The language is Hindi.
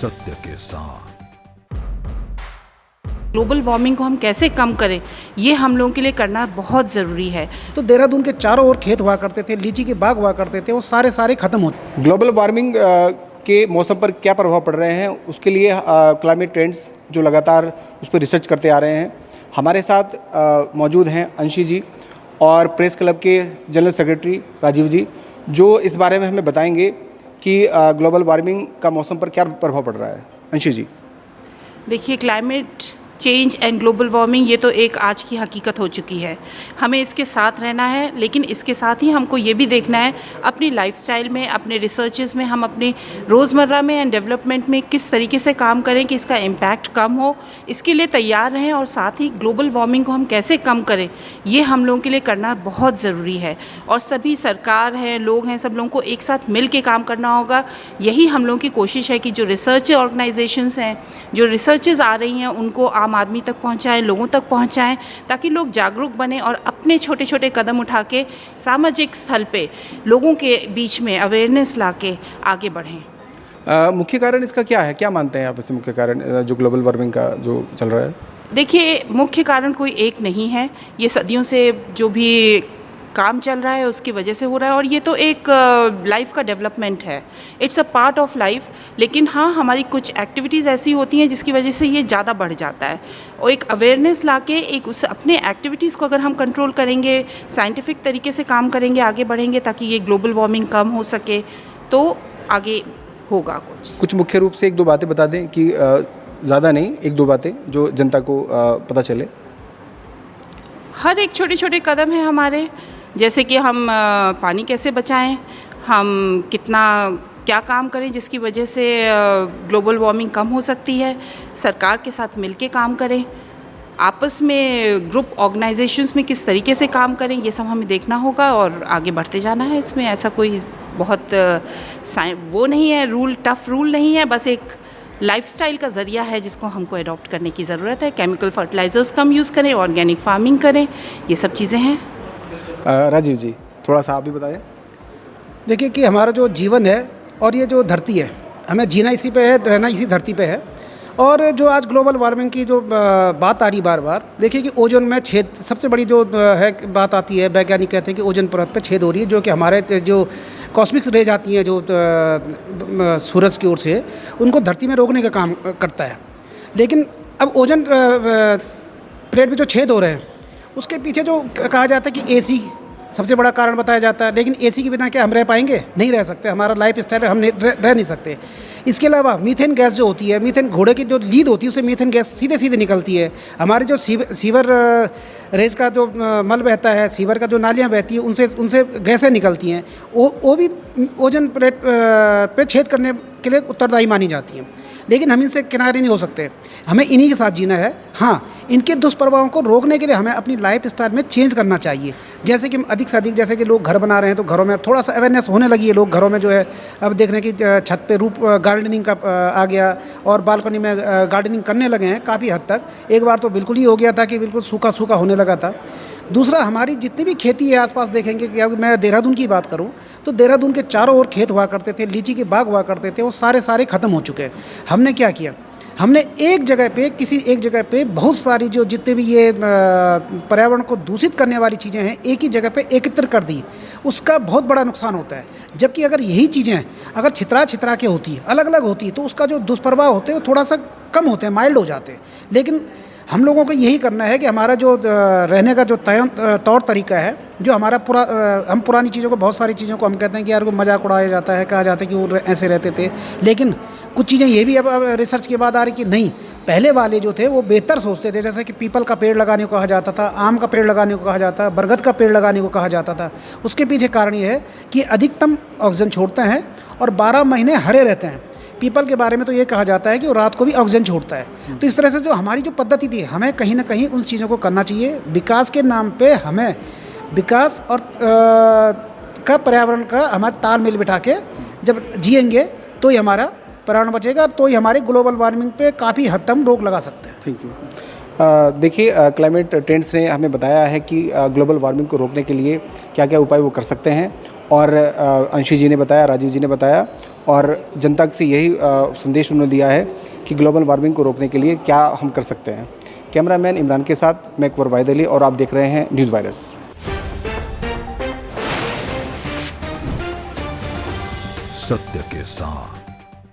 सत्य के साथ। ग्लोबल वार्मिंग को हम कैसे कम करें, ये हम लोगों के लिए करना बहुत ज़रूरी है। तो देहरादून के चारों ओर खेत हुआ करते थे, लीची के बाग हुआ करते थे, वो सारे खत्म हो। ग्लोबल वार्मिंग के मौसम पर क्या प्रभाव पड़ रहे हैं, उसके लिए क्लाइमेट ट्रेंड्स जो लगातार उस पर रिसर्च करते आ रहे हैं, हमारे साथ मौजूद हैं अंशी जी और प्रेस क्लब के जनरल सेक्रेटरी राजीव जी, जो इस बारे में हमें बताएंगे कि ग्लोबल वार्मिंग का मौसम पर क्या प्रभाव पड़ रहा है। अंशी जी। देखिए, climate change and global warming ये तो एक आज की हकीकत हो चुकी है। हमें इसके साथ रहना है, लेकिन इसके साथ ही हमको ये भी देखना है अपनी लाइफस्टाइल में, अपने रिसर्चेस में, हम अपने रोज़मर्रा में एंड डेवलपमेंट में किस तरीके से काम करें कि इसका इम्पैक्ट कम हो, इसके लिए तैयार रहें। और साथ ही ग्लोबल वार्मिंग को हम कैसे कम करें, ये हम लोगों के लिए करना बहुत ज़रूरी है। और सभी सरकार हैं, लोग हैं, सब लोगों को एक साथ मिल के काम करना होगा। यही हम लोगों की कोशिश है कि जो रिसर्च ऑर्गेनाइजेशंस हैं, जो रिसर्चेस आ रही हैं, उनको आम आदमी तक पहुंचाएं, लोगों तक पहुंचाएं, ताकि लोग जागरूक बने और अपने छोटे छोटे कदम उठा के सामाजिक स्थल पे लोगों के बीच में अवेयरनेस लाके आगे बढ़ें। मुख्य कारण इसका क्या है, क्या मानते हैं आप इसे मुख्य कारण जो ग्लोबल वार्मिंग का जो चल रहा है? देखिए, मुख्य कारण कोई एक नहीं है, ये सदियों से जो भी काम चल रहा है उसकी वजह से हो रहा है। और ये तो एक लाइफ का डेवलपमेंट है, it's a part of life. लेकिन हाँ, हमारी कुछ एक्टिविटीज़ ऐसी होती हैं जिसकी वजह से ये ज़्यादा बढ़ जाता है। और एक अवेयरनेस लाके एक उस अपने एक्टिविटीज़ को अगर हम कंट्रोल करेंगे, साइंटिफिक तरीके से काम करेंगे, आगे बढ़ेंगे, ताकि ये ग्लोबल वार्मिंग कम हो सके, तो आगे होगा। कुछ मुख्य रूप से एक दो बातें बता दें कि ज़्यादा नहीं, एक दो बातें जो जनता को पता चले। हर एक छोटे छोटे कदम हैं हमारे, जैसे कि हम पानी कैसे बचाएं, हम क्या काम करें जिसकी वजह से ग्लोबल वार्मिंग कम हो सकती है। सरकार के साथ मिलके काम करें, आपस में ग्रुप ऑर्गेनाइजेशंस में किस तरीके से काम करें, ये सब हमें देखना होगा और आगे बढ़ते जाना है। इसमें ऐसा कोई बहुत वो नहीं है, टफ रूल नहीं है, बस एक लाइफस्टाइल का ज़रिया है जिसको हमको अडॉप्ट करने की ज़रूरत है। केमिकल फर्टिलाइज़र्स कम यूज़ करें, ऑर्गेनिक फार्मिंग करें, ये सब चीज़ें हैं। राजीव जी, थोड़ा सा आप भी बताएं। देखिए कि हमारा जो जीवन है और ये जो धरती है, हमें जीना इसी पे है, रहना इसी धरती पे है। और जो आज ग्लोबल वार्मिंग की जो बात आ रही बार बार, देखिए कि ओजोन में छेद, सबसे बड़ी जो है बात आती है, वैज्ञानिक कहते हैं कि ओजोन परत पे छेद हो रही है, जो कि हमारे जो कॉस्मिक रेज आती हैं जो सूरज की ओर से, उनको धरती में रोकने का काम करता है। लेकिन अब ओजोन प्लेट में जो छेद हो रहे हैं, उसके पीछे जो कहा जाता है कि एसी सबसे बड़ा कारण बताया जाता है। लेकिन एसी के बिना क्या हम रह पाएंगे? नहीं रह सकते, हमारा लाइफ स्टाइल है, हम रह नहीं सकते। इसके अलावा मीथेन गैस जो होती है, मीथेन घोड़े की जो लीद होती है, उससे मीथेन गैस सीधे सीधे निकलती है। हमारे जो सीवर रेज का जो मल बहता है, सीवर का जो नालियाँ बहती हैं, उनसे गैसें निकलती हैं, वो भी ओजोन प्लेट पे छेद करने के लिए उत्तरदायी मानी जाती हैं। लेकिन हम इनसे किनारे नहीं हो सकते, हमें इन्हीं के साथ जीना है। हाँ, इनके दुष्प्रभावों को रोकने के लिए हमें अपनी लाइफ स्टाइल में चेंज करना चाहिए। जैसे कि अधिक से अधिक, जैसे कि लोग घर बना रहे हैं, तो घरों में अब थोड़ा सा अवेयरनेस होने लगी है। लोग घरों में जो है अब देखने की छत पे रूप गार्डनिंग का आ गया और बालकनी में गार्डनिंग करने लगे हैं काफ़ी हद तक। एक बार तो बिल्कुल ही हो गया था कि बिल्कुल सूखा सूखा होने लगा था। दूसरा, हमारी जितनी भी खेती है आसपास देखेंगे कि अब मैं देहरादून की बात करूं तो देहरादून के चारों ओर खेत हुआ करते थे, लीची के बाग हुआ करते थे, वो सारे खत्म हो चुके हैं। हमने क्या किया, हमने एक जगह पे बहुत सारी जो जितने भी ये पर्यावरण को दूषित करने वाली चीज़ें हैं, एक ही जगह पे एकत्र कर दी। उसका बहुत बड़ा नुकसान होता है। जबकि अगर यही चीज़ें अगर छितरा के होती, अलग अलग होती, तो उसका जो दुष्प्रभाव होते हैं वो थोड़ा सा कम होते हैं, माइल्ड हो जाते हैं। लेकिन हम लोगों को यही करना है कि हमारा जो रहने का जो तौर तरीका है, जो हमारा हम पुरानी चीज़ों को, बहुत सारी चीज़ों को हम कहते हैं कि यार वो मजाक उड़ाया जाता है, कहा जाता है कि वो ऐसे रहते थे। लेकिन कुछ चीज़ें ये भी अब रिसर्च के बाद आ रही कि नहीं, पहले वाले जो थे वो बेहतर सोचते थे। जैसे कि पीपल का पेड़ लगाने को कहा जाता था, आम का पेड़ लगाने को कहा जाता, बरगद का पेड़ लगाने को कहा जाता था। उसके पीछे कारण ये है कि अधिकतम ऑक्सीजन छोड़ते हैं और 12 महीने हरे रहते हैं। पीपल के बारे में तो ये कहा जाता है कि वो रात को भी ऑक्सीजन छोड़ता है। तो इस तरह से जो हमारी जो पद्धति थी, हमें कहीं ना कहीं उन चीज़ों को करना चाहिए। विकास के नाम पे हमें विकास और का पर्यावरण का हमारा तालमेल बिठा के जब जिएंगे तो ही हमारा पर्यावरण बचेगा, तो ही हमारे ग्लोबल वार्मिंग पे काफ़ी हद तक हम रोक लगा सकते हैं। Thank you. देखिए, क्लाइमेट ट्रेंड्स ने हमें बताया है कि ग्लोबल वार्मिंग को रोकने के लिए क्या क्या उपाय वो कर सकते हैं और अंशी जी ने बताया, राजीव जी ने बताया, और जनता से यही संदेश उन्होंने दिया है कि ग्लोबल वार्मिंग को रोकने के लिए क्या हम कर सकते हैं। कैमरामैन इमरान के साथ मैं अकबर वाहिद अली, और आप देख रहे हैं न्यूज़ वायरस। सत्य के साथ।